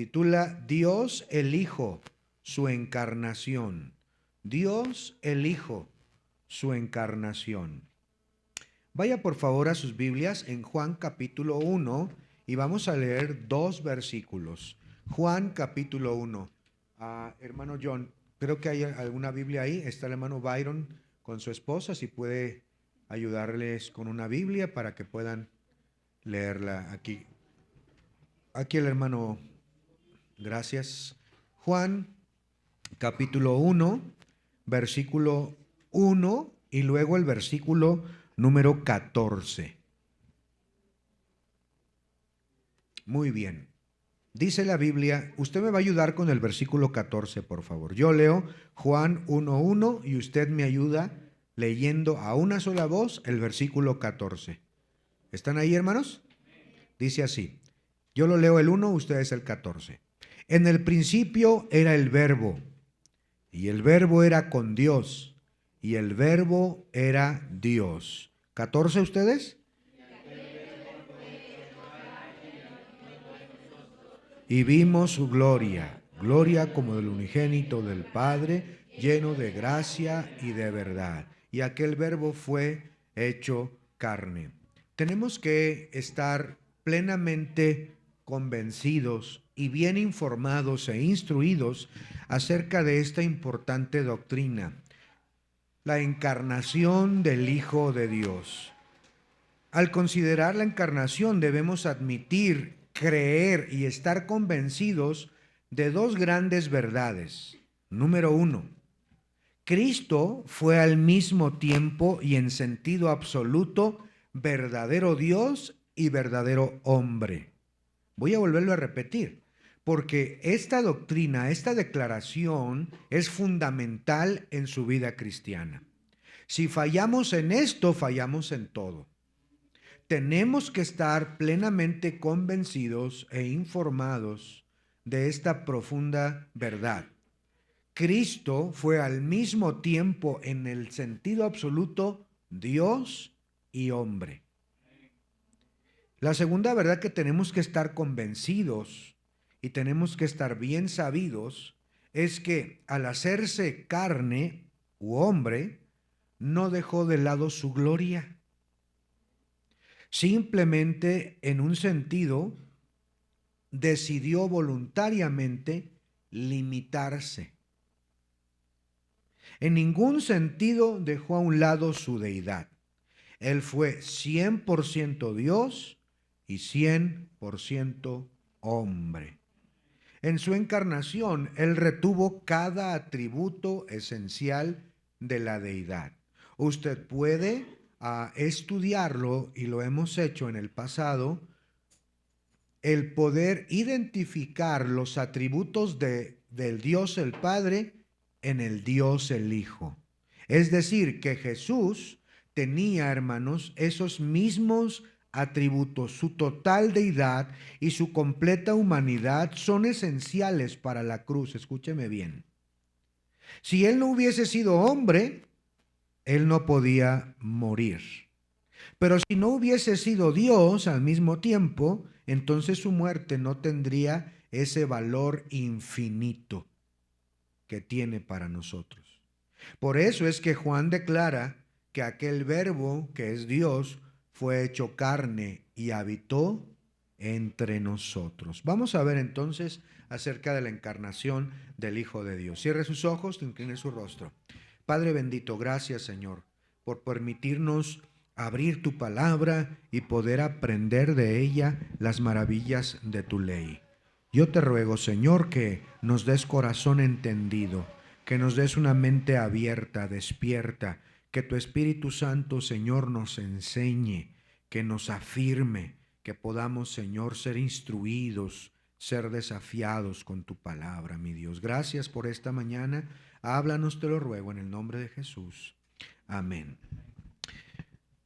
Titula Dios el Hijo, su encarnación. Dios el Hijo, su encarnación. Vaya por favor a sus Biblias en Juan capítulo 1 y vamos a leer 2 versículos. Juan capítulo 1. Hermano John, creo que hay alguna Biblia ahí. Está el hermano Byron con su esposa, si puede ayudarles con una Biblia para que puedan leerla aquí. Aquí el hermano, gracias. Juan capítulo 1, versículo 1 y luego el versículo número 14. Muy bien. Dice la Biblia, usted me va a ayudar con el versículo 14, por favor. Yo leo Juan 1:1 y usted me ayuda leyendo a una sola voz el versículo 14. ¿Están ahí, hermanos? Dice así. Yo lo leo el 1, ustedes el 14. En el principio era el Verbo, y el Verbo era con Dios, y el Verbo era Dios. ¿14 ustedes? Y vimos su gloria, gloria como del unigénito del Padre, lleno de gracia y de verdad. Y aquel Verbo fue hecho carne. Tenemos que estar plenamente convencidos y bien informados e instruidos acerca de esta importante doctrina, la encarnación del Hijo de Dios. Al considerar la encarnación debemos admitir, creer y estar convencidos de 2 grandes verdades. Número 1, Cristo fue al mismo tiempo y en sentido absoluto verdadero Dios y verdadero hombre. Voy a volverlo a repetir, porque esta doctrina, esta declaración es fundamental en su vida cristiana. Si fallamos en esto, fallamos en todo. Tenemos que estar plenamente convencidos e informados de esta profunda verdad. Cristo fue al mismo tiempo en el sentido absoluto Dios y hombre. La segunda verdad que tenemos que estar convencidos y tenemos que estar bien sabidos es que al hacerse carne u hombre, no dejó de lado su gloria. Simplemente, en un sentido, decidió voluntariamente limitarse. En ningún sentido dejó a un lado su deidad. Él fue 100% Dios y 100% hombre. En su encarnación, Él retuvo cada atributo esencial de la deidad. Usted puede estudiarlo, y lo hemos hecho en el pasado, el poder identificar los atributos del Dios el Padre en el Dios el Hijo. Es decir, que Jesús tenía, hermanos, esos mismos atributos. Su total deidad y su completa humanidad son esenciales para la cruz. Escúcheme bien. Si Él no hubiese sido hombre, Él no podía morir. Pero si no hubiese sido Dios al mismo tiempo, entonces su muerte no tendría ese valor infinito que tiene para nosotros. Por eso es que Juan declara que aquel Verbo, que es Dios, fue hecho carne y habitó entre nosotros. Vamos a ver entonces acerca de la encarnación del Hijo de Dios. Cierre sus ojos, incline su rostro. Padre bendito, gracias, Señor, por permitirnos abrir tu palabra y poder aprender de ella las maravillas de tu ley. Yo te ruego, Señor, que nos des corazón entendido, que nos des una mente abierta, despierta, que tu Espíritu Santo, Señor, nos enseñe, que nos afirme, que podamos, Señor, ser instruidos, ser desafiados con tu palabra, mi Dios. Gracias por esta mañana. Háblanos, te lo ruego, en el nombre de Jesús. Amén.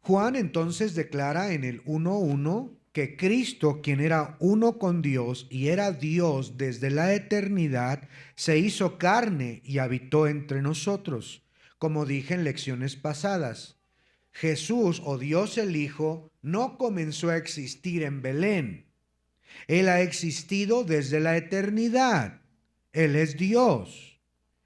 Juan entonces declara en el 1:1 que Cristo, quien era uno con Dios y era Dios desde la eternidad, se hizo carne y habitó entre nosotros. Como dije en lecciones pasadas, Jesús o Dios el Hijo no comenzó a existir en Belén. Él ha existido desde la eternidad. Él es Dios.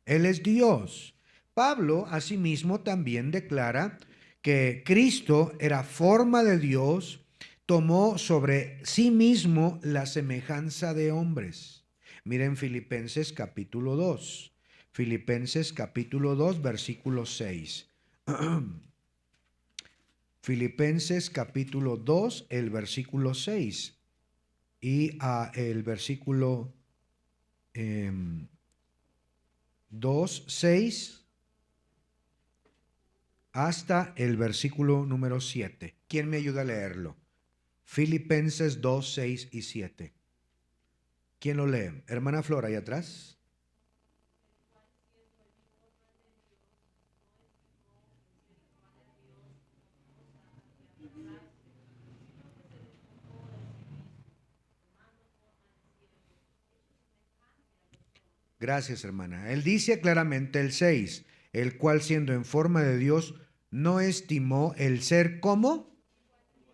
Él es Dios. Pablo asimismo también declara que Cristo era forma de Dios, tomó sobre sí mismo la semejanza de hombres. Miren Filipenses capítulo 2. Filipenses capítulo 2, versículo 6. Filipenses capítulo 2, el versículo 6 y el versículo 2, 6 hasta el versículo número 7. ¿Quién me ayuda a leerlo? Filipenses 2, 6 y 7. ¿Quién lo lee? Hermana Flora, ahí atrás. Gracias, hermana. Él dice claramente el 6, el cual siendo en forma de Dios, no estimó el ser como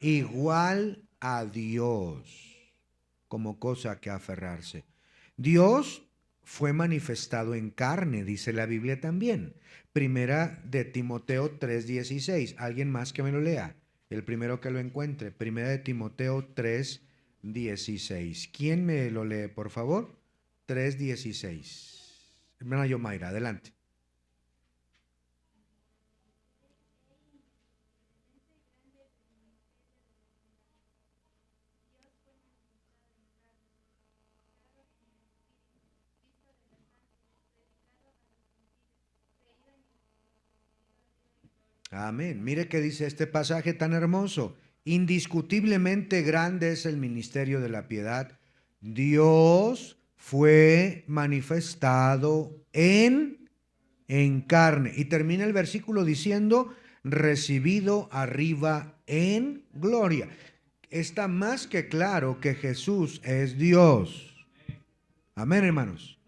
igual a Dios, como cosa que aferrarse. Dios fue manifestado en carne, dice la Biblia también. Primera de Timoteo 3:16. ¿Alguien más que me lo lea? El primero que lo encuentre. Primera de Timoteo 3:16. ¿Quién me lo lee, por favor? 3:16. Hermana Yomaira, adelante. Amén. Mire qué dice este pasaje tan hermoso. Indiscutiblemente grande es el ministerio de la piedad. Dios fue manifestado en carne. Y termina el versículo diciendo, recibido arriba en gloria. Está más que claro que Jesús es Dios. Amén, hermanos.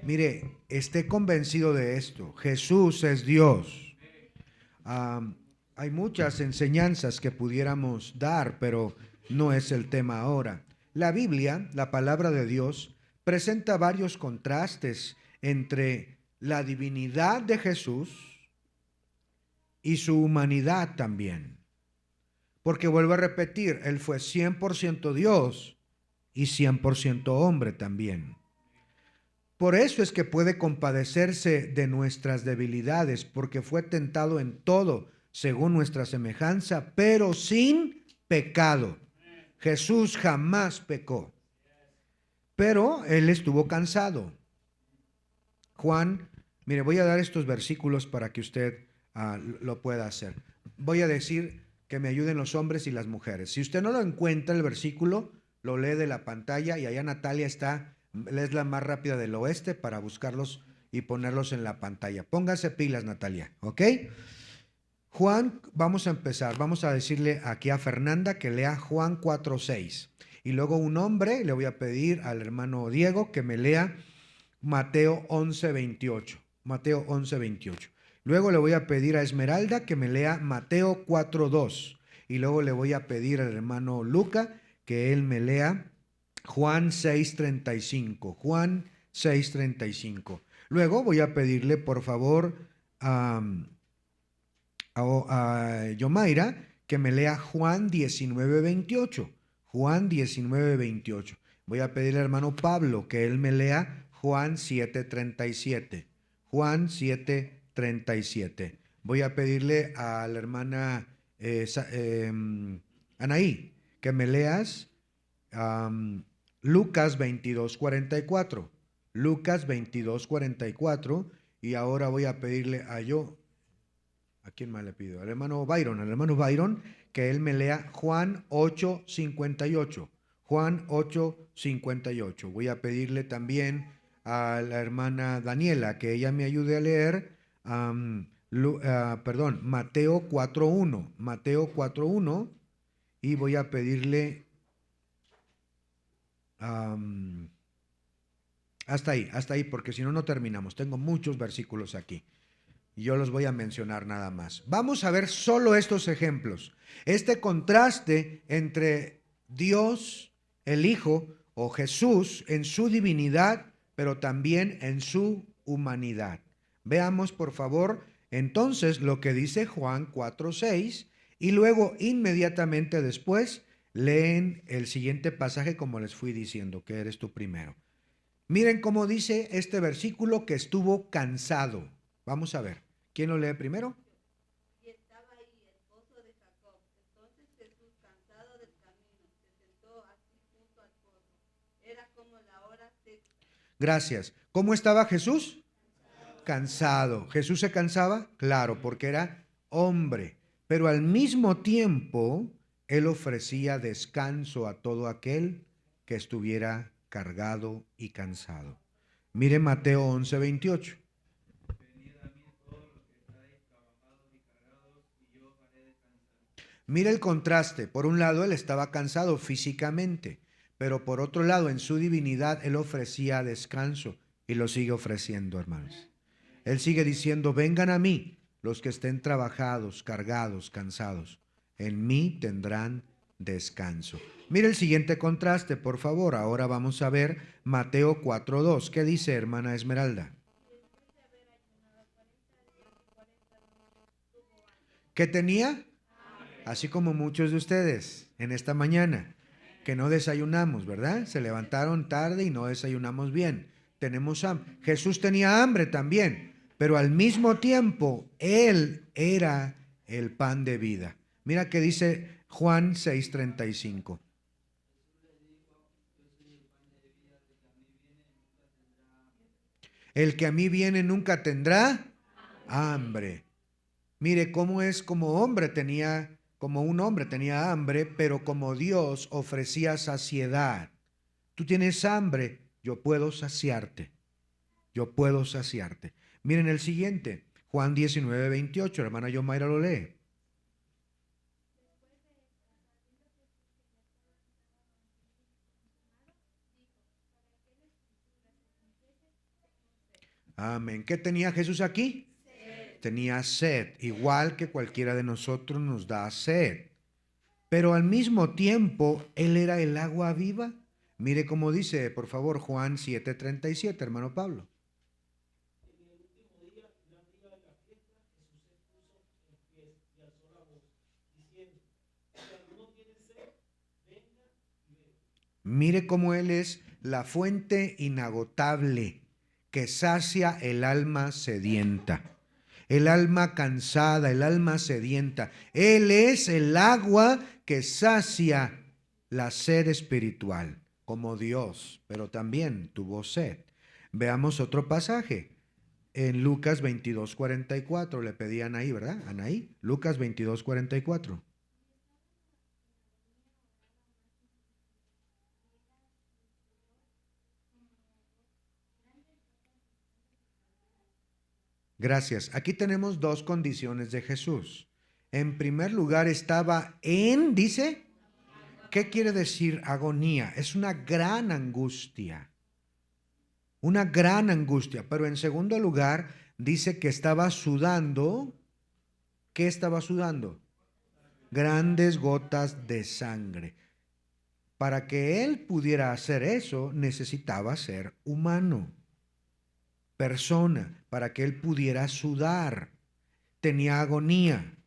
Mire, esté convencido de esto. Jesús es Dios. Hay muchas enseñanzas que pudiéramos dar, pero no es el tema ahora. La Biblia, la palabra de Dios, presenta varios contrastes entre la divinidad de Jesús y su humanidad también. Porque vuelvo a repetir, Él fue 100% Dios y 100% hombre también. Por eso es que puede compadecerse de nuestras debilidades, porque fue tentado en todo, según nuestra semejanza, pero sin pecado. Jesús jamás pecó, pero Él estuvo cansado. Juan, mire, voy a dar estos versículos para que usted lo pueda hacer. Voy a decir que me ayuden los hombres y las mujeres. Si usted no lo encuentra el versículo, lo lee de la pantalla y allá Natalia está, es la más rápida del oeste para buscarlos y ponerlos en la pantalla. Póngase pilas, Natalia, ¿ok? Juan, vamos a empezar. Vamos a decirle aquí a Fernanda que lea Juan 4:6. Y luego un hombre, le voy a pedir al hermano Diego que me lea Mateo 11:28. Mateo 11:28. Luego le voy a pedir a Esmeralda que me lea Mateo 4:2. Y luego le voy a pedir al hermano Luca que él me lea Juan 6:35. Juan 6:35. Luego voy a pedirle, por favor, a Yomaira que me lea Juan 19:28. Juan 19:28. Voy a pedirle al hermano Pablo que él me lea Juan 7:37. Juan 7:37. Voy a pedirle a la hermana Anaí que me leas Lucas 22:44. Lucas 22:44. Y ahora voy a pedirle a ¿a quién más le pido? Al hermano Byron, que él me lea Juan 8:58. Juan 8:58. Voy a pedirle también a la hermana Daniela que ella me ayude a leer, Mateo 4:1. Mateo 4:1. Y voy a pedirle hasta ahí, porque si no, no terminamos. Tengo muchos versículos aquí. Y yo los voy a mencionar nada más. Vamos a ver solo estos ejemplos. Este contraste entre Dios El Hijo o Jesús en su divinidad, pero también en su humanidad. Veamos, por favor, entonces lo que dice Juan 4:6 y luego inmediatamente después leen el siguiente pasaje como les fui diciendo, que eres tú primero. Miren cómo dice este versículo, que estuvo cansado. Vamos a ver. ¿Quién lo lee primero? Y estaba ahí el pozo de Jacob. Entonces Jesús, cansado del camino, se sentó así junto al pozo. Era como la hora sexta. Gracias. ¿Cómo estaba Jesús? Cansado. ¿Jesús se cansaba? Claro, porque era hombre. Pero al mismo tiempo, él ofrecía descanso a todo aquel que estuviera cargado y cansado. Mire Mateo 11:28. Mira el contraste. Por un lado, él estaba cansado físicamente, pero por otro lado, en su divinidad, él ofrecía descanso y lo sigue ofreciendo, hermanos. Él sigue diciendo, vengan a mí los que estén trabajados, cargados, cansados. En mí tendrán descanso. Mira el siguiente contraste, por favor. Ahora vamos a ver Mateo 4:2. ¿Qué dice, hermana Esmeralda? ¿Qué tenía? Así como muchos de ustedes en esta mañana, que no desayunamos, ¿verdad? Se levantaron tarde y no desayunamos bien. Tenemos hambre. Jesús tenía hambre también, pero al mismo tiempo Él era el pan de vida. Mira que dice Juan 6:35. El que a mí viene nunca tendrá hambre. Mire cómo es como hombre tenía, como un hombre tenía hambre, pero como Dios ofrecía saciedad. Tú tienes hambre, yo puedo saciarte. Yo puedo saciarte. Miren el siguiente, Juan 19:28, hermana Yomaira lo lee. Amén. ¿Qué tenía Jesús aquí? Tenía sed, igual que cualquiera de nosotros nos da sed. Pero al mismo tiempo, Él era el agua viva. Mire cómo dice, por favor, Juan 7:37, hermano Pablo. Mire cómo Él es la fuente inagotable que sacia el alma sedienta, el alma cansada, el alma sedienta. Él es el agua que sacia la sed espiritual, como Dios, pero también tuvo sed. Veamos otro pasaje. En Lucas 22:44, le pedían ahí, ¿verdad? Anaí, Lucas 22:44. Gracias. Aquí tenemos dos condiciones de Jesús. En primer lugar, estaba en, dice, ¿qué quiere decir agonía? Es una gran angustia. Una gran angustia. Pero en segundo lugar, dice que estaba sudando. ¿Qué estaba sudando? Grandes gotas de sangre. Para que él pudiera hacer eso, necesitaba ser humano, persona, para que él pudiera sudar. Tenía agonía,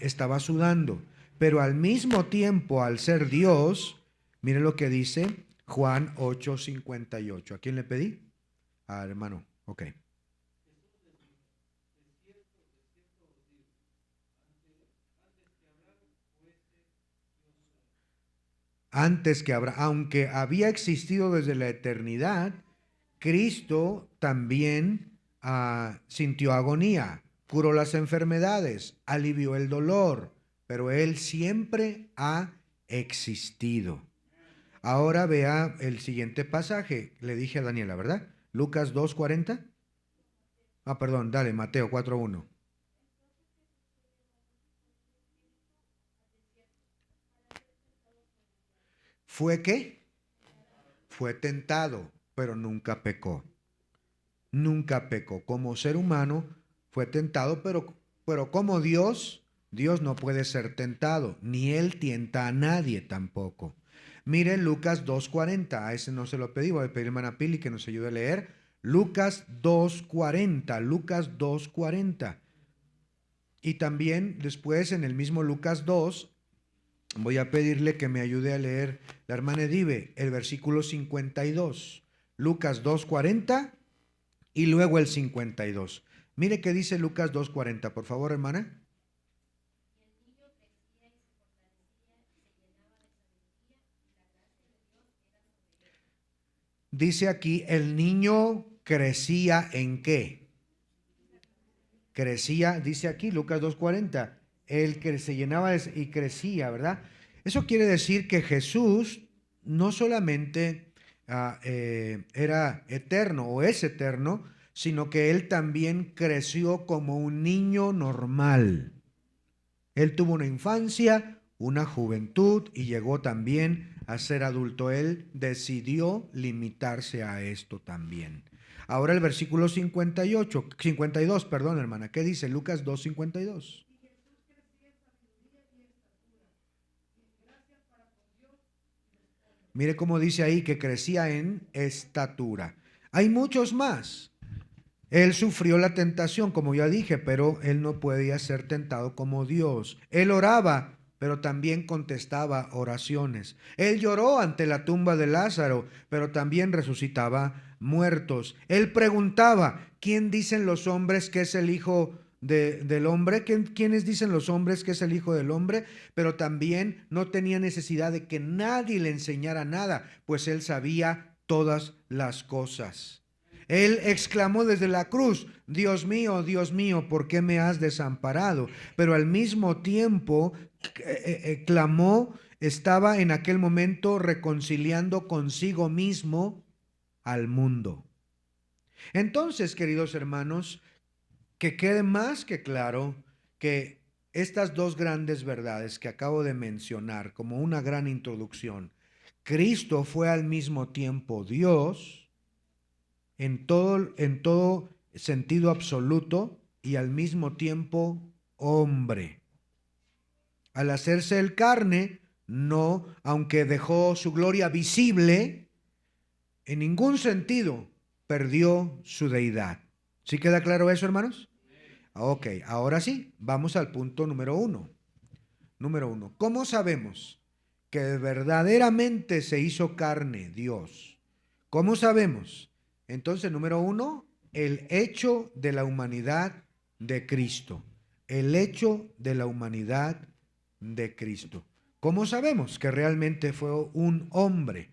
estaba sudando, pero al mismo tiempo, al ser Dios, mire lo que dice Juan 8:58. ¿A quién le pedí? Al hermano. Ok. Antes que Abraham, aunque había existido desde la eternidad, Cristo también sintió agonía, curó las enfermedades, alivió el dolor, pero Él siempre ha existido. Ahora vea el siguiente pasaje. Le dije a Daniela, ¿verdad? Lucas 2:40. Perdón, dale, Mateo 4:1. ¿Fue qué? Fue tentado, pero nunca pecó. Nunca pecó. Como ser humano fue tentado, pero como Dios, Dios no puede ser tentado, ni Él tienta a nadie tampoco. Mire Lucas 2:40, a ese no se lo pedí, voy a pedir a hermana Pili que nos ayude a leer. Lucas 2:40, Lucas 2:40. Y también después en el mismo Lucas 2, voy a pedirle que me ayude a leer la hermana Edive, el versículo 52. Lucas 2:40 y luego el 52. Mire qué dice Lucas 2:40, por favor, hermana. Dice aquí, el niño crecía ¿en qué? Crecía, dice aquí, Lucas 2:40, el que se llenaba y crecía, ¿verdad? Eso quiere decir que Jesús no solamente era eterno o es eterno, sino que Él también creció como un niño normal. Él tuvo una infancia, una juventud y llegó también a ser adulto. Él decidió limitarse a esto también. Ahora el versículo 52, perdón, hermana. ¿Qué dice Lucas 2:52? Mire cómo dice ahí que crecía en estatura. Hay muchos más. Él sufrió la tentación, como ya dije, pero él no podía ser tentado como Dios. Él oraba, pero también contestaba oraciones. Él lloró ante la tumba de Lázaro, pero también resucitaba muertos. Él preguntaba, ¿quién dicen los hombres que es el Hijo del hombre? ¿Quiénes dicen los hombres que es el Hijo del hombre? Pero también no tenía necesidad de que nadie le enseñara nada, pues él sabía todas las cosas. Él exclamó desde la cruz, Dios mío, ¿por qué me has desamparado? Pero al mismo tiempo clamó, estaba en aquel momento reconciliando consigo mismo al mundo. Entonces, queridos hermanos, que quede más que claro que estas dos grandes verdades que acabo de mencionar como una gran introducción, Cristo fue al mismo tiempo Dios, en todo sentido absoluto y al mismo tiempo hombre. Al hacerse el carne, no, aunque dejó su gloria visible, en ningún sentido perdió su deidad. ¿Sí queda claro eso, hermanos? Ok, ahora sí, vamos al punto número uno. Número uno, ¿cómo sabemos que verdaderamente se hizo carne Dios? ¿Cómo sabemos? Entonces, número uno, el hecho de la humanidad de Cristo. El hecho de la humanidad de Cristo. ¿Cómo sabemos que realmente fue un hombre?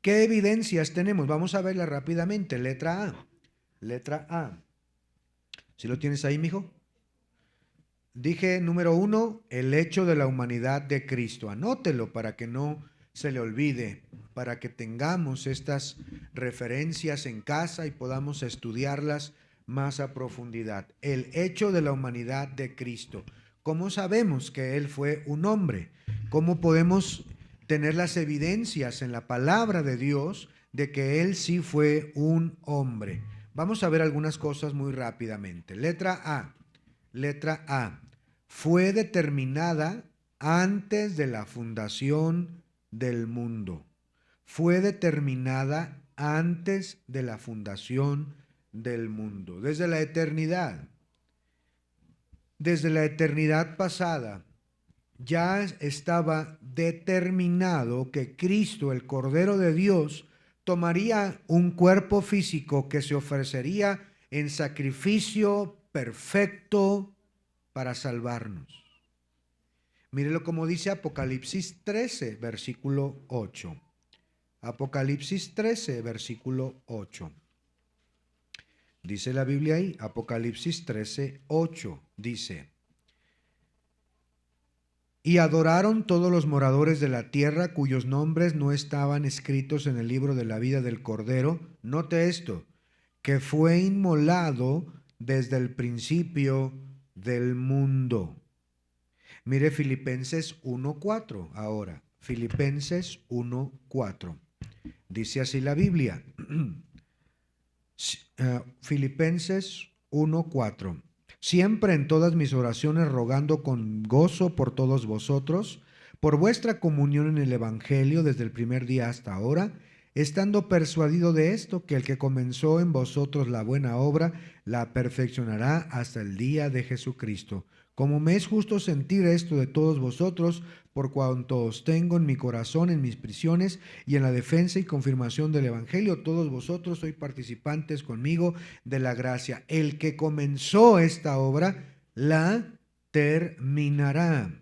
¿Qué evidencias tenemos? Vamos a verlas rápidamente. Letra A. Letra A. ¿Sí lo tienes ahí, mijo? Dije, número uno, el hecho de la humanidad de Cristo. Anótelo para que no se le olvide, para que tengamos estas referencias en casa y podamos estudiarlas más a profundidad. El hecho de la humanidad de Cristo. ¿Cómo sabemos que Él fue un hombre? ¿Cómo podemos tener las evidencias en la palabra de Dios de que Él sí fue un hombre? Vamos a ver algunas cosas muy rápidamente. Letra A. Letra A. Fue determinada antes de la fundación del mundo. Fue determinada antes de la fundación del mundo. Desde la eternidad pasada, ya estaba determinado que Cristo, el Cordero de Dios, tomaría un cuerpo físico que se ofrecería en sacrificio perfecto para salvarnos. Mírelo como dice Apocalipsis 13, versículo 8. Apocalipsis 13, versículo 8. Dice la Biblia ahí, Apocalipsis 13, 8, dice: y adoraron todos los moradores de la tierra cuyos nombres no estaban escritos en el libro de la vida del Cordero. Note esto, que fue inmolado desde el principio del mundo. Mire Filipenses 1:4 ahora. Filipenses 1:4. Dice así la Biblia. Filipenses 1:4. Siempre en todas mis oraciones rogando con gozo por todos vosotros, por vuestra comunión en el Evangelio desde el primer día hasta ahora, estando persuadido de esto, que el que comenzó en vosotros la buena obra, la perfeccionará hasta el día de Jesucristo. Como me es justo sentir esto de todos vosotros, por cuanto os tengo en mi corazón, en mis prisiones y en la defensa y confirmación del Evangelio, todos vosotros sois participantes conmigo de la gracia. El que comenzó esta obra, la terminará.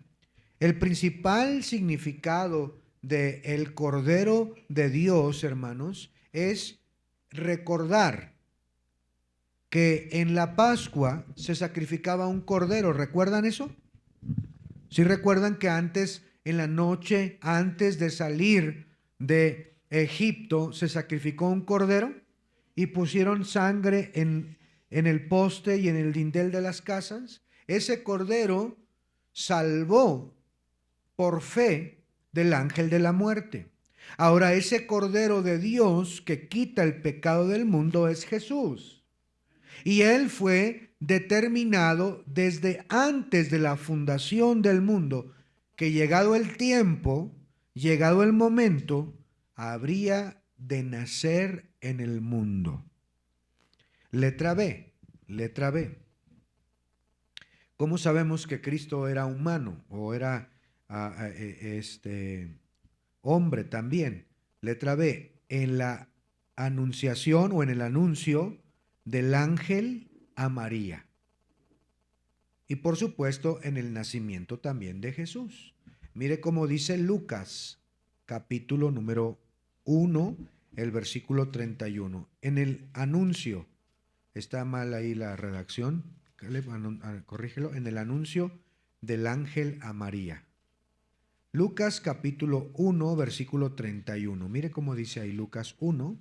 El principal significado del Cordero de Dios, hermanos, es recordar que en la Pascua se sacrificaba un cordero. ¿Recuerdan eso? ¿Sí recuerdan que antes, en la noche, antes de salir de Egipto, se sacrificó un cordero y pusieron sangre en el poste y en el dintel de las casas? Ese cordero salvó por fe del ángel de la muerte. Ahora, ese Cordero de Dios que quita el pecado del mundo es Jesús. Y Él fue determinado desde antes de la fundación del mundo, que llegado el tiempo, llegado el momento, habría de nacer en el mundo. Letra B, letra B. ¿Cómo sabemos que Cristo era humano o era hombre también? Letra B, en la anunciación o en el anuncio del ángel a María. Y por supuesto en el nacimiento también de Jesús. Mire cómo dice Lucas, capítulo número 1, el versículo 31. En el anuncio, está mal ahí la redacción, corrígelo, en el anuncio del ángel a María. Lucas capítulo 1, versículo 31. Mire cómo dice ahí Lucas 1,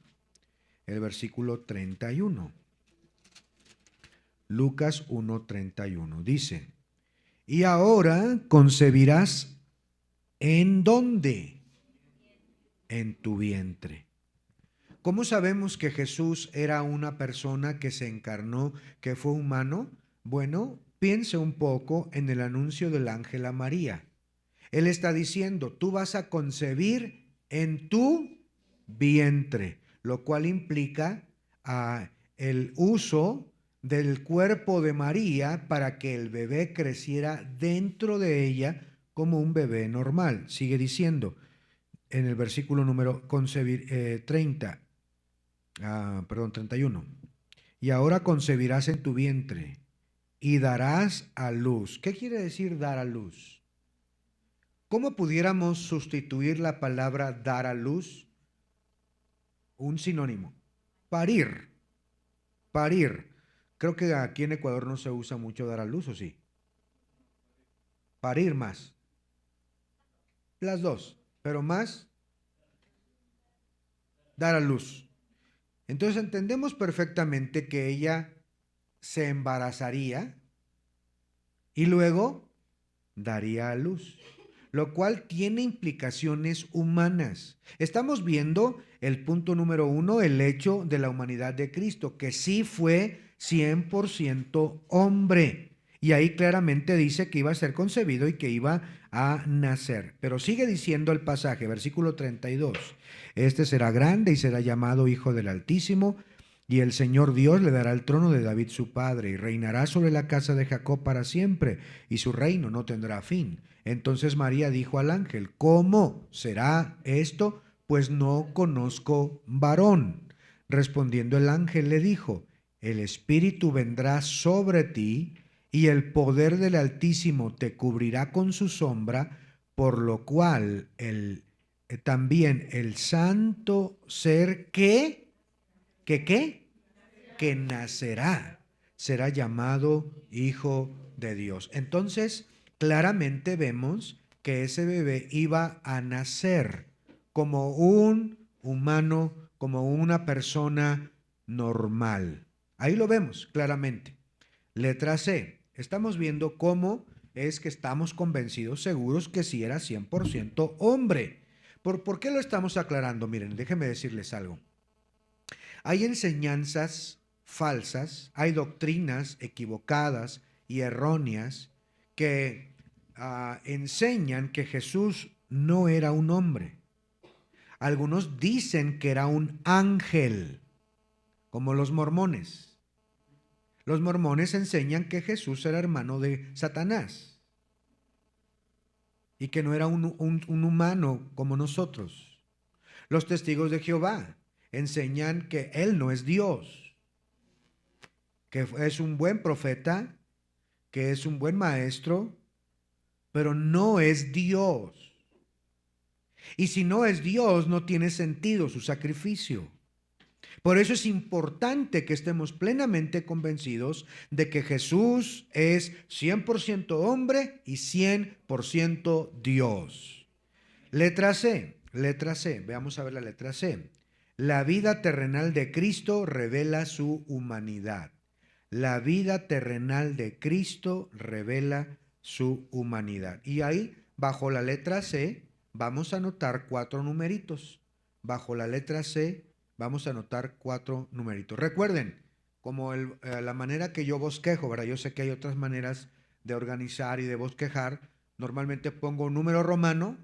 el versículo 31. Lucas 1, 31. Dice, y ahora concebirás ¿en dónde? En tu vientre. ¿Cómo sabemos que Jesús era una persona que se encarnó, que fue humano? Bueno, piense un poco en el anuncio del ángel a María. Él está diciendo, tú vas a concebir en tu vientre, lo cual implica el uso del cuerpo de María para que el bebé creciera dentro de ella como un bebé normal. Sigue diciendo en el versículo número 31. Y ahora concebirás en tu vientre y darás a luz. ¿Qué quiere decir dar a luz? ¿Cómo pudiéramos sustituir la palabra dar a luz? Un sinónimo. Parir. Parir. Creo que aquí en Ecuador no se usa mucho dar a luz, ¿o sí? Parir más. Las dos, pero más dar a luz. Entonces entendemos perfectamente que ella se embarazaría y luego daría a luz, lo cual tiene implicaciones humanas. Estamos viendo el punto número 1, el hecho de la humanidad de Cristo, que sí fue 100% hombre. Y ahí claramente dice que iba a ser concebido y que iba a nacer. Pero sigue diciendo el pasaje, versículo 32. Este será grande y será llamado Hijo del Altísimo, y el Señor Dios le dará el trono de David su padre, y reinará sobre la casa de Jacob para siempre, y su reino no tendrá fin. Entonces María dijo al ángel, ¿cómo será esto? Pues no conozco varón. Respondiendo el ángel le dijo, el Espíritu vendrá sobre ti, y el poder del Altísimo te cubrirá con su sombra, por lo cual también el santo ser que nacerá será llamado Hijo de Dios. Entonces, claramente vemos que ese bebé iba a nacer como un humano, como una persona normal. Ahí lo vemos claramente. Letra C. Estamos viendo cómo es que estamos convencidos, seguros que sí era 100% hombre. ¿Por qué lo estamos aclarando? Miren, déjenme decirles algo. Hay enseñanzas falsas, hay doctrinas equivocadas y erróneas que enseñan que Jesús no era un hombre. Algunos dicen que era un ángel, como los mormones. Los mormones enseñan que Jesús era hermano de Satanás y que no era un humano como nosotros. Los testigos de Jehová enseñan que Él no es Dios, que es un buen profeta, que es un buen maestro, pero no es Dios. Y si no es Dios, no tiene sentido su sacrificio. Por eso es importante que estemos plenamente convencidos de que Jesús es 100% hombre y 100% Dios. Letra C, veamos a ver la letra C. La vida terrenal de Cristo revela su humanidad. La vida terrenal de Cristo revela su humanidad. Y ahí, bajo la letra C, vamos a anotar 4 numeritos. Bajo la letra C, vamos a anotar 4 numeritos. Recuerden, como la manera que yo bosquejo, ¿verdad? Yo sé que hay otras maneras de organizar y de bosquejar. Normalmente pongo un número romano,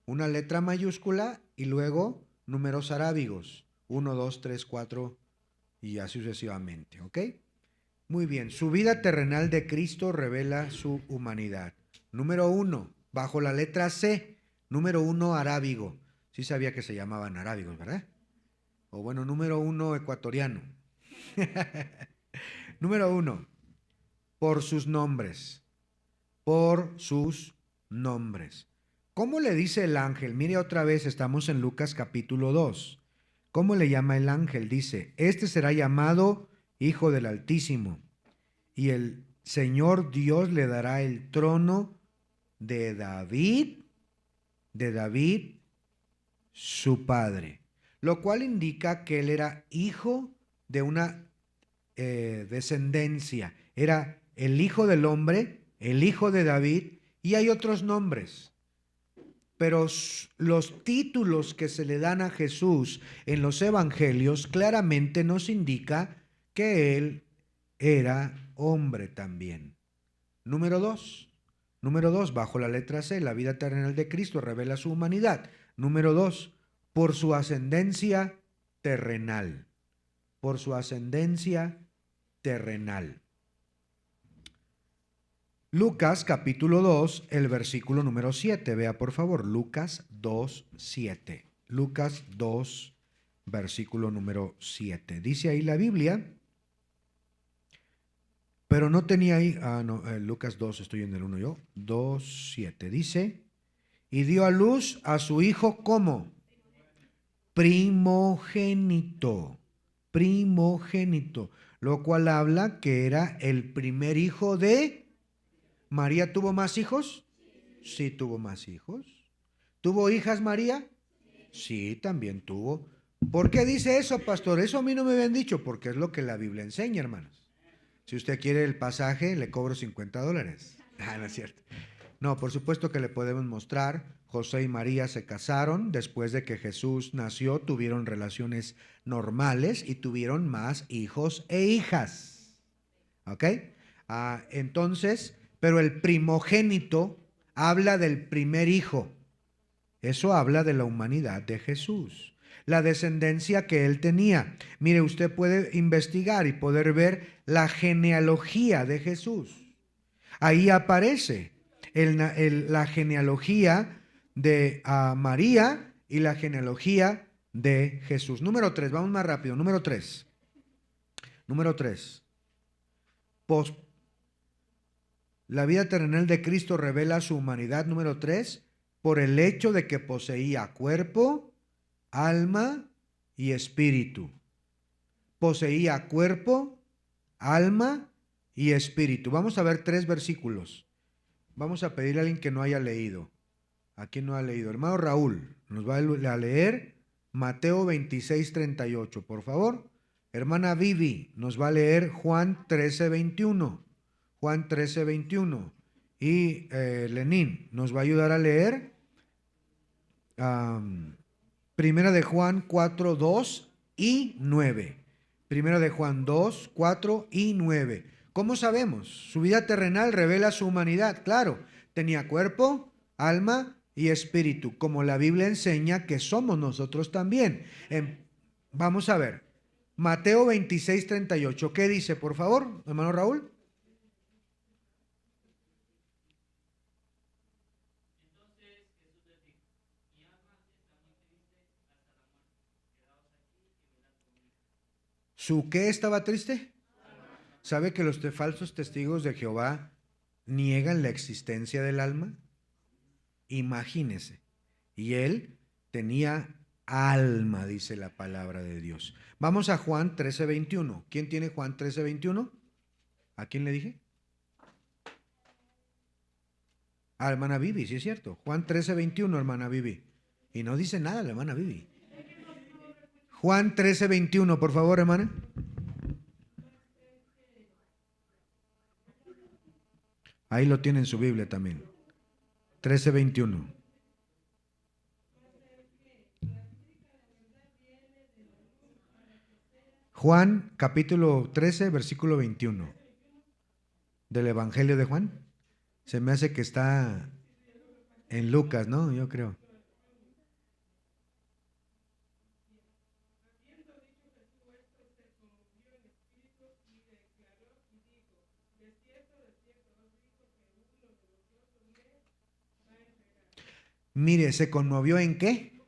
una letra mayúscula y luego números arábigos. 1, 2, 3, 4 y así sucesivamente, ¿ok? Muy bien, su vida terrenal de Cristo revela su humanidad. Número 1, bajo la letra C, número 1 arábigo. Sí sabía que se llamaban arábigos, ¿verdad? O bueno, número 1 ecuatoriano. Número 1, por sus nombres. Por sus nombres. ¿Cómo le dice el ángel? Mire otra vez, estamos en Lucas capítulo 2. ¿Cómo le llama el ángel? Dice, este será llamado Hijo del Altísimo, y el Señor Dios le dará el trono de David, su padre. Lo cual indica que él era hijo de una descendencia. Era el hijo del hombre, el hijo de David, y hay otros nombres. Pero los títulos que se le dan a Jesús en los evangelios claramente nos indica que él era hombre también. Número 2, bajo la letra C, la vida terrenal de Cristo revela su humanidad. Número 2, por su ascendencia terrenal. Por su ascendencia terrenal. Lucas capítulo 2, el versículo número 7. Vea por favor, Lucas 2, 7. Lucas 2, versículo número 7. Dice ahí la Biblia, pero no tenía ahí, Lucas 2, estoy en el 1 yo, 2, 7. Dice, y dio a luz a su hijo como primogénito, lo cual habla que era el primer hijo de... ¿María tuvo más hijos? Sí, tuvo más hijos. ¿Tuvo hijas María? Sí, también tuvo. ¿Por qué dice eso, pastor? Eso a mí no me habían dicho, porque es lo que la Biblia enseña, hermanos. Si usted quiere el pasaje, le cobro $50. No es cierto. No, por supuesto que le podemos mostrar. José y María se casaron. Después de que Jesús nació, tuvieron relaciones normales y tuvieron más hijos e hijas. ¿Ok? Entonces... Pero el primogénito habla del primer hijo. Eso habla de la humanidad de Jesús, la descendencia que él tenía. Mire, usted puede investigar y poder ver la genealogía de Jesús. Ahí aparece la genealogía de María y la genealogía de Jesús. Número 3, vamos más rápido. Número 3. La vida terrenal de Cristo revela su humanidad. Número 3, por el hecho de que poseía cuerpo, alma y espíritu. Poseía cuerpo, alma y espíritu. Vamos a ver 3 versículos. Vamos a pedirle a alguien que no haya leído. ¿A quién no ha leído? Hermano Raúl, nos va a leer Mateo 26, 38, por favor. Hermana Vivi, nos va a leer Juan 13, 21. Juan 13, 21. Y Lenín nos va a ayudar a leer Primera de Juan 4, 2 y 9. Primera de Juan 2, 4 y 9. ¿Cómo sabemos? Su vida terrenal revela su humanidad. Claro, Tenía cuerpo, alma y espíritu, como la Biblia enseña que somos nosotros también. Vamos a ver, Mateo 26:38, ¿qué dice, por favor, hermano Raúl? ¿Su qué estaba triste? ¿Sabe que los falsos testigos de Jehová niegan la existencia del alma? Imagínese. Y él tenía alma, dice la palabra de Dios. Vamos a Juan 13:21. ¿Quién tiene Juan 13:21? ¿A quién le dije? A hermana Vivi, sí es cierto. Juan 13:21, hermana Vivi. Y no dice nada la hermana Vivi. Juan 13:21, por favor, hermana. Ahí lo tiene en su Biblia también. 13:21. Juan capítulo 13, versículo 21. Del Evangelio de Juan. Se me hace que está en Lucas, ¿no? Yo creo. Mire, ¿se conmovió en qué?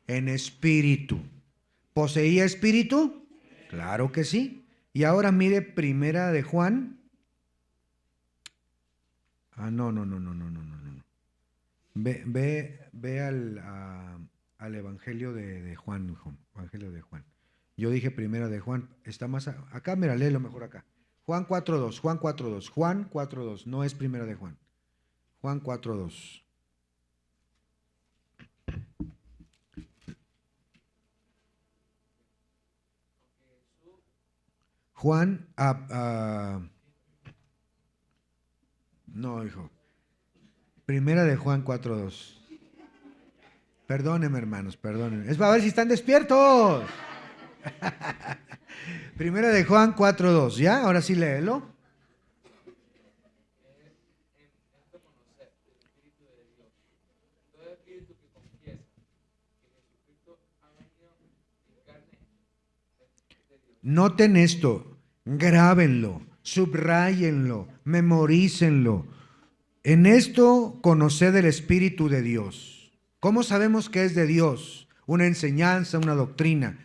En espíritu. ¿Poseía espíritu? Claro que sí. Y ahora mire primera de Juan. No. Ve al Evangelio de Juan, Evangelio de Juan. Yo dije primera de Juan. Está más acá, mira, léelo mejor acá. Juan 4:2, Juan 4:2, Juan 4:2. No es primera de Juan. Juan 4:2. Juan, no, hijo. Primera de Juan 4:2. Perdónenme, hermanos, perdónenme. Es para ver si están despiertos. Primera de Juan 4:2, ¿ya? Ahora sí léelo. Noten esto, grábenlo, subráyenlo, memorícenlo. En esto conoced el Espíritu de Dios. ¿Cómo sabemos que es de Dios? Una enseñanza, una doctrina.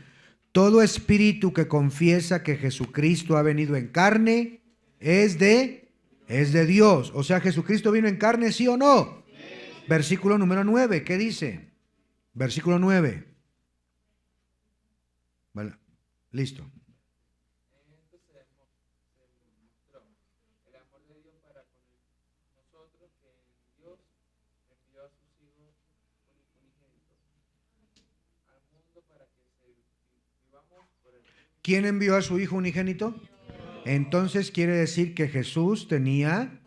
Todo espíritu que confiesa que Jesucristo ha venido en carne es de Dios. O sea, ¿Jesucristo vino en carne, sí o no? Sí. Versículo número 9, ¿qué dice? Versículo 9. Vale, listo. ¿Quién envió a su Hijo unigénito? Entonces quiere decir que Jesús tenía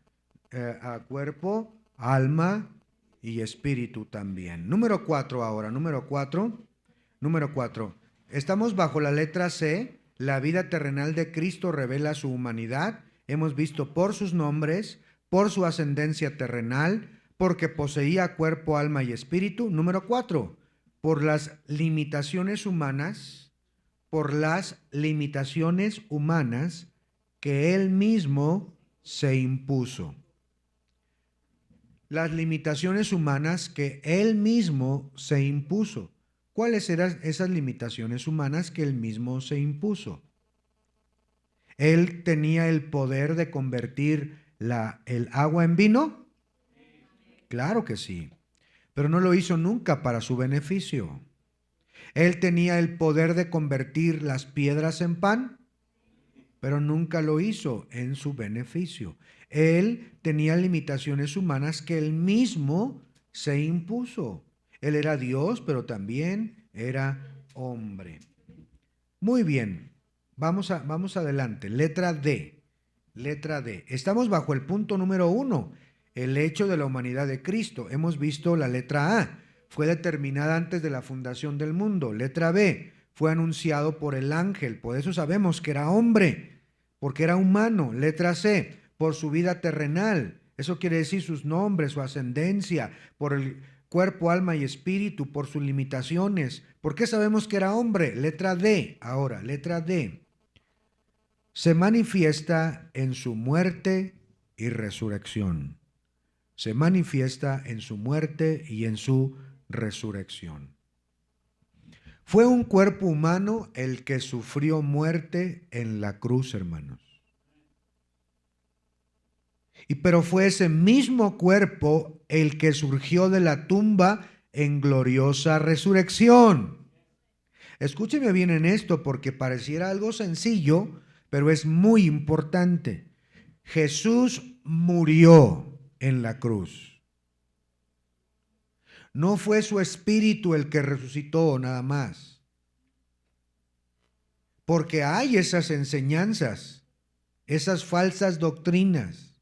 cuerpo, alma y espíritu también. Número 4 ahora, número 4. Estamos bajo la letra C. La vida terrenal de Cristo revela su humanidad. Hemos visto por sus nombres, por su ascendencia terrenal, porque poseía cuerpo, alma y espíritu. Número 4. Por las limitaciones humanas que él mismo se impuso. Las limitaciones humanas que él mismo se impuso. ¿Cuáles eran esas limitaciones humanas que él mismo se impuso? ¿Él tenía el poder de convertir el agua en vino? Claro que sí, pero no lo hizo nunca para su beneficio. Él tenía el poder de convertir las piedras en pan, pero nunca lo hizo en su beneficio. Él tenía limitaciones humanas que él mismo se impuso. Él era Dios, pero también era hombre. Muy bien, vamos adelante. Letra D. Estamos bajo el punto número 1, el hecho de la humanidad de Cristo. Hemos visto la letra A. Fue determinada antes de la fundación del mundo. Letra B, fue anunciado por el ángel. Por eso sabemos que era hombre, porque era humano. Letra C, por su vida terrenal. Eso quiere decir sus nombres, su ascendencia, por el cuerpo, alma y espíritu, por sus limitaciones. ¿Por qué sabemos que era hombre? Letra D, ahora, letra D. Se manifiesta en su muerte y resurrección. Se manifiesta en su muerte y en su resurrección. Fue un cuerpo humano el que sufrió muerte en la cruz, hermanos. Pero fue ese mismo cuerpo el que surgió de la tumba en gloriosa resurrección. Escúcheme bien en esto porque pareciera algo sencillo, pero es muy importante. Jesús murió en la cruz. No fue su espíritu el que resucitó nada más. Porque hay esas enseñanzas, esas falsas doctrinas.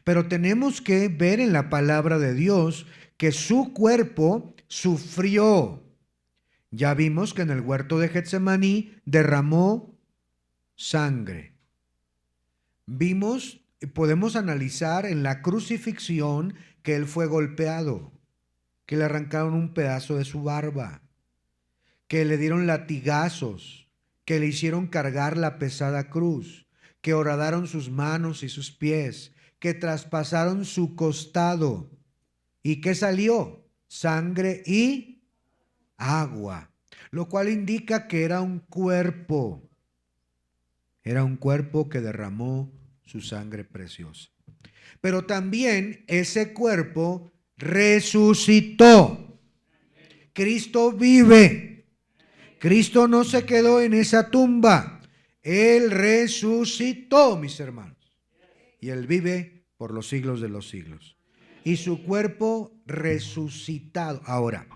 Pero tenemos que ver en la palabra de Dios que su cuerpo sufrió. Ya vimos que en el huerto de Getsemaní derramó sangre. Vimos, podemos analizar en la crucifixión que él fue golpeado, que le arrancaron un pedazo de su barba, que le dieron latigazos, que le hicieron cargar la pesada cruz, que horadaron sus manos y sus pies, que traspasaron su costado. ¿Y qué salió? Sangre y agua, lo cual indica que era un cuerpo que derramó su sangre preciosa. Pero también ese cuerpo resucitó. Cristo vive. Cristo no se quedó en esa tumba. Él resucitó, mis hermanos. Y Él vive por los siglos de los siglos. Y su cuerpo resucitado. Ahora,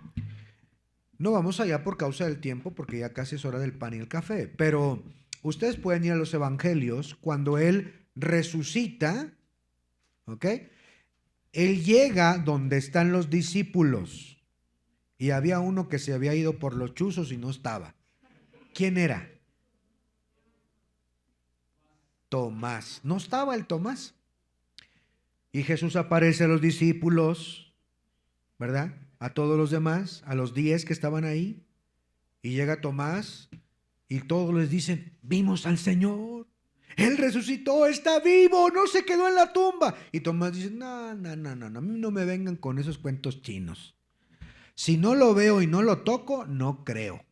no vamos allá por causa del tiempo, porque ya casi es hora del pan y el café. Pero ustedes pueden ir a los evangelios cuando Él resucita, ¿ok? Él llega donde están los discípulos. Y había uno que se había ido por los chuzos y no estaba. ¿Quién era? Tomás. No estaba el Tomás. Y Jesús aparece a los discípulos, ¿verdad? A todos los demás, a los 10 que estaban ahí. Y llega Tomás y todos les dicen, vimos al Señor. Él resucitó, está vivo, no se quedó en la tumba. Y Tomás dice, no, a mí no me vengan con esos cuentos chinos. Si no lo veo y no lo toco, no creo.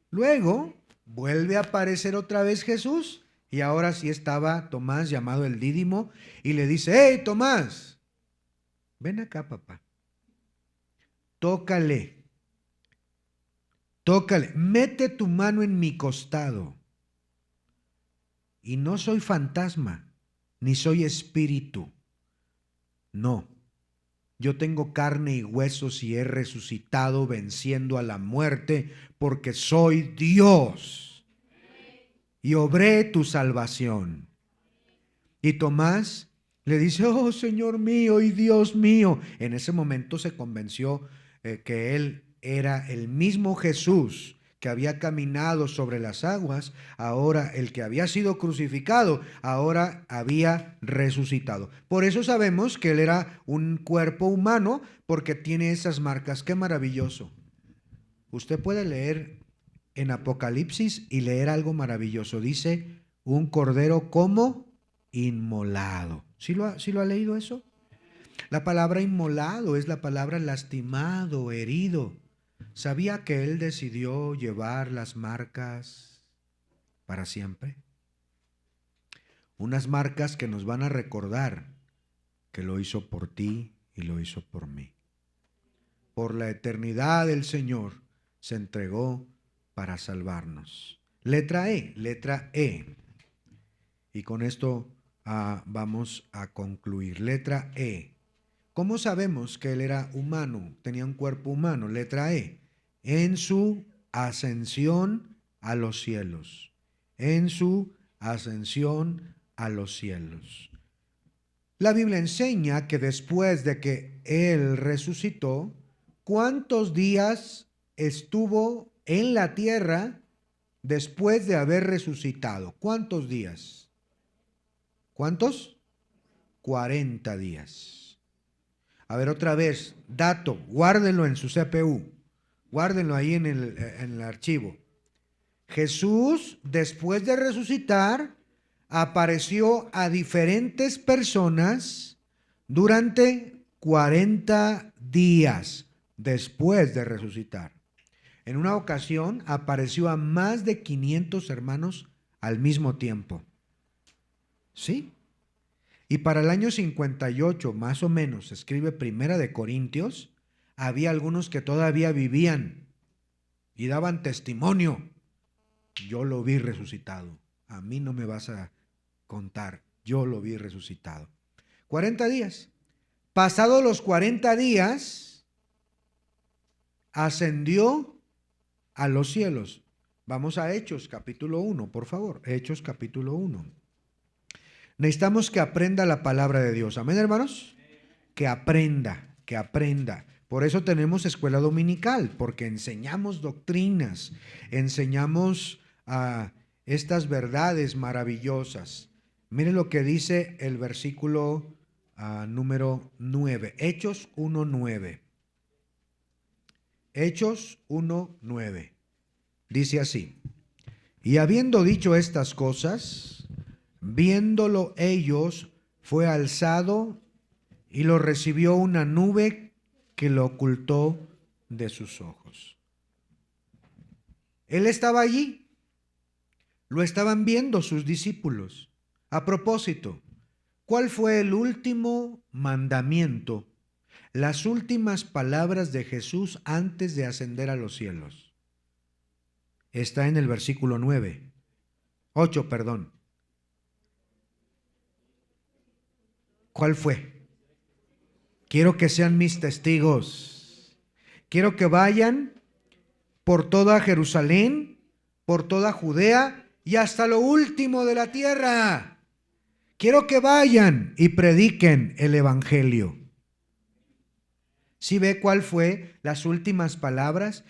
Luego vuelve a aparecer otra vez Jesús y ahora sí estaba Tomás, llamado el Dídimo, y le dice, hey Tomás, ven acá papá, tócale, mete tu mano en mi costado. Y no soy fantasma, ni soy espíritu, no. Yo tengo carne y huesos y he resucitado venciendo a la muerte porque soy Dios y obré tu salvación. Y Tomás le dice, oh Señor mío y Dios mío. En ese momento se convenció que él era el mismo Jesús que había caminado sobre las aguas, ahora el que había sido crucificado, ahora había resucitado. Por eso sabemos que él era un cuerpo humano, porque tiene esas marcas. ¡Qué maravilloso! Usted puede leer en Apocalipsis y leer algo maravilloso. Dice, un cordero como inmolado. ¿Sí lo ha leído eso? La palabra inmolado es la palabra lastimado, herido. ¿Sabía que Él decidió llevar las marcas para siempre? Unas marcas que nos van a recordar que lo hizo por ti y lo hizo por mí. Por la eternidad el Señor se entregó para salvarnos. Letra E. Y con esto vamos a concluir. Letra E. ¿Cómo sabemos que Él era humano? Tenía un cuerpo humano. Letra E. En su ascensión a los cielos. En su ascensión a los cielos. La Biblia enseña que después de que Él resucitó, ¿cuántos días estuvo en la tierra después de haber resucitado? ¿Cuántos días? ¿Cuántos? 40 días. A ver, otra vez, dato, guárdenlo en su CPU, guárdenlo ahí en el archivo. Jesús, después de resucitar, apareció a diferentes personas durante 40 días después de resucitar. En una ocasión apareció a más de 500 hermanos al mismo tiempo. ¿Sí? Y para el año 58, más o menos, escribe Primera de Corintios, había algunos que todavía vivían y daban testimonio. Yo lo vi resucitado. A mí no me vas a contar. Yo lo vi resucitado. 40 días. Pasados los 40 días, ascendió a los cielos. Vamos a Hechos capítulo 1, por favor. Hechos capítulo 1. Necesitamos que aprenda la palabra de Dios. ¿Amén, hermanos? Que aprenda, que aprenda. Por eso tenemos escuela dominical, porque enseñamos doctrinas, enseñamos estas verdades maravillosas. Miren lo que dice el versículo número 9, Hechos 1:9. Hechos 1:9. Dice así: y habiendo dicho estas cosas, viéndolo ellos, fue alzado y lo recibió una nube que lo ocultó de sus ojos. Él estaba allí, lo estaban viendo sus discípulos. A propósito, ¿cuál fue el último mandamiento, las últimas palabras de Jesús antes de ascender a los cielos? Está en el versículo 8, perdón. ¿Cuál fue? Quiero que sean mis testigos. Quiero que vayan por toda Jerusalén, por toda Judea y hasta lo último de la tierra. Quiero que vayan y prediquen el evangelio. ¿Sí ve cuál fue las últimas palabras?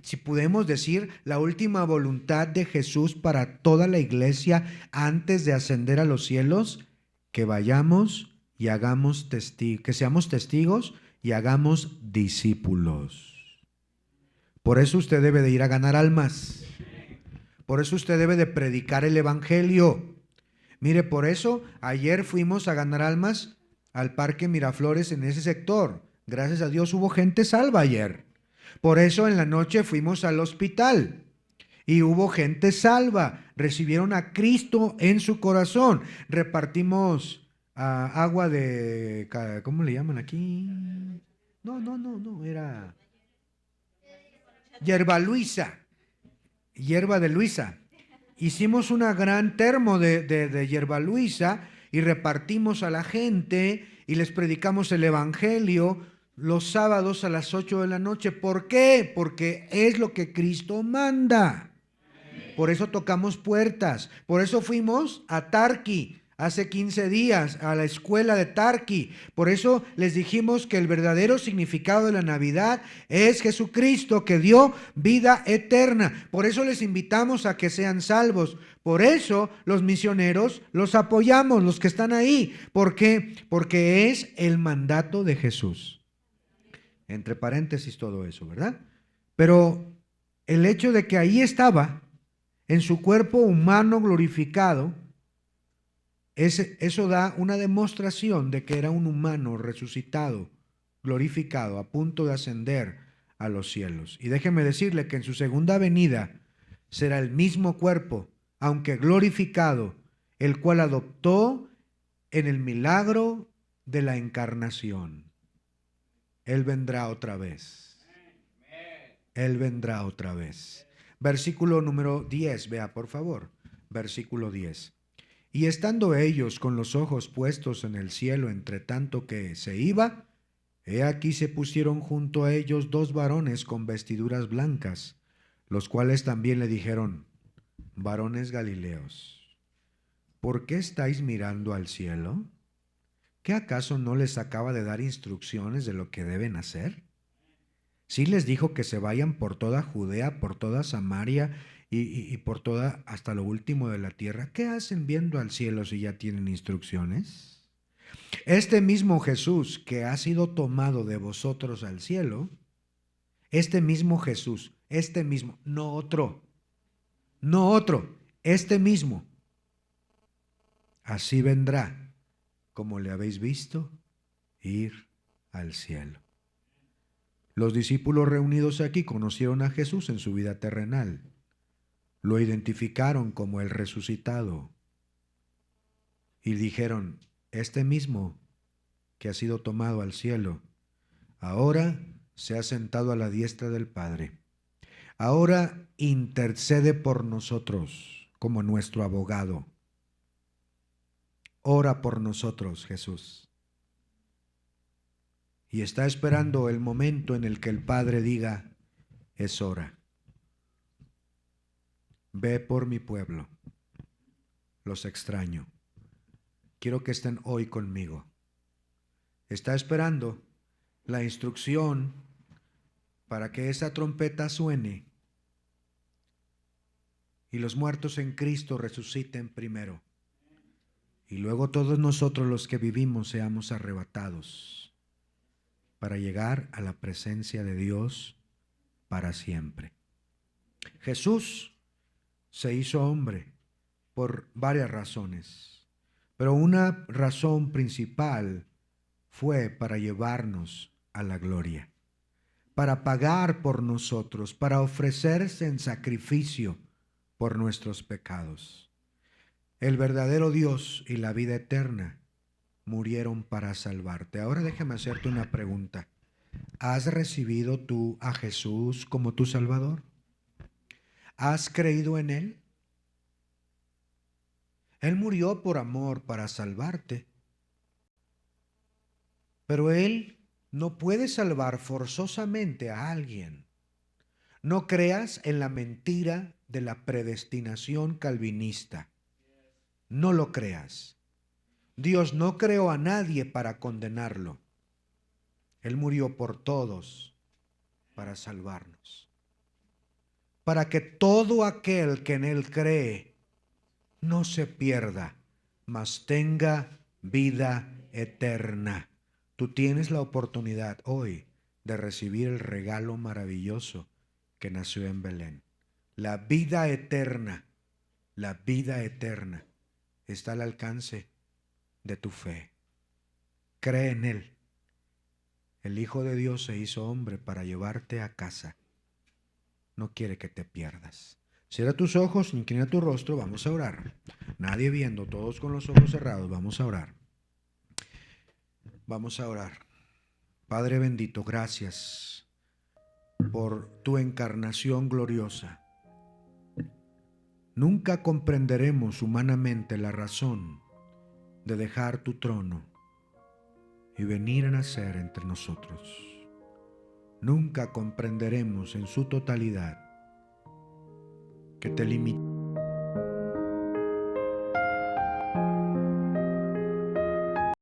Si podemos decir, la última voluntad de Jesús para toda la iglesia antes de ascender a los cielos: que vayamos y hagamos que seamos testigos y hagamos discípulos. Por eso usted debe de ir a ganar almas. Por eso usted debe de predicar el evangelio. Mire, por eso ayer fuimos a ganar almas al Parque Miraflores en ese sector. Gracias a Dios hubo gente salva ayer. Por eso en la noche fuimos al hospital y hubo gente salva. Recibieron a Cristo en su corazón. Repartimos agua de, ¿cómo le llaman aquí? No, era hierba de Luisa. Hicimos una gran termo de hierba Luisa y repartimos a la gente y les predicamos el evangelio los sábados a las 8 de la noche. ¿Por qué? Porque es lo que Cristo manda. Por eso tocamos puertas. Por eso fuimos a Tarqui hace 15 días, a la escuela de Tarqui. Por eso les dijimos que el verdadero significado de la Navidad es Jesucristo, que dio vida eterna. Por eso les invitamos a que sean salvos. Por eso los misioneros los apoyamos, los que están ahí. ¿Por qué? Porque es el mandato de Jesús. Entre paréntesis todo eso, ¿verdad? Pero el hecho de que ahí estaba, en su cuerpo humano glorificado, eso da una demostración de que era un humano resucitado, glorificado, a punto de ascender a los cielos. Y déjeme decirle que en su segunda venida será el mismo cuerpo, aunque glorificado, el cual adoptó en el milagro de la encarnación. Él vendrá otra vez. Él vendrá otra vez. Versículo número 10, vea por favor. Versículo 10. Y estando ellos con los ojos puestos en el cielo, entre tanto que se iba, he aquí se pusieron junto a ellos 2 varones con vestiduras blancas, los cuales también le dijeron: varones Galileos, ¿por qué estáis mirando al cielo? ¿Qué acaso no les acaba de dar instrucciones de lo que deben hacer? Sí les dijo que se vayan por toda Judea, por toda Samaria y por toda hasta lo último de la tierra. ¿Qué hacen viendo al cielo si ya tienen instrucciones? Este mismo Jesús que ha sido tomado de vosotros al cielo, este mismo Jesús, este mismo, no otro, este mismo, así vendrá como le habéis visto ir al cielo. Los discípulos reunidos aquí conocieron a Jesús en su vida terrenal. Lo identificaron como el resucitado y dijeron, este mismo que ha sido tomado al cielo, ahora se ha sentado a la diestra del Padre. Ahora intercede por nosotros como nuestro abogado. Ora por nosotros, Jesús. Y está esperando el momento en el que el Padre diga, es hora. Ve por mi pueblo. Los extraño. Quiero que estén hoy conmigo. Está esperando la instrucción para que esa trompeta suene y los muertos en Cristo resuciten primero. Y luego todos nosotros los que vivimos seamos arrebatados para llegar a la presencia de Dios para siempre. Jesús se hizo hombre por varias razones, pero una razón principal fue para llevarnos a la gloria, para pagar por nosotros, para ofrecerse en sacrificio por nuestros pecados. El verdadero Dios y la vida eterna murieron para salvarte. Ahora déjame hacerte una pregunta. ¿Has recibido tú a Jesús como tu Salvador? ¿Has creído en Él? Él murió por amor para salvarte. Pero Él no puede salvar forzosamente a alguien. No creas en la mentira de la predestinación calvinista. No lo creas. Dios no creó a nadie para condenarlo. Él murió por todos para salvarnos. Para que todo aquel que en Él cree no se pierda, mas tenga vida eterna. Tú tienes la oportunidad hoy de recibir el regalo maravilloso que nació en Belén. La vida eterna está al alcance de tu fe. Cree en Él. El Hijo de Dios se hizo hombre para llevarte a casa. No quiere que te pierdas. Cierra tus ojos, inclina tu rostro, vamos a orar. Nadie viendo, todos con los ojos cerrados, vamos a orar. Vamos a orar. Padre bendito, gracias por tu encarnación gloriosa. Nunca comprenderemos humanamente la razón de dejar tu trono y venir a nacer entre nosotros. Nunca comprenderemos en su totalidad que te limitas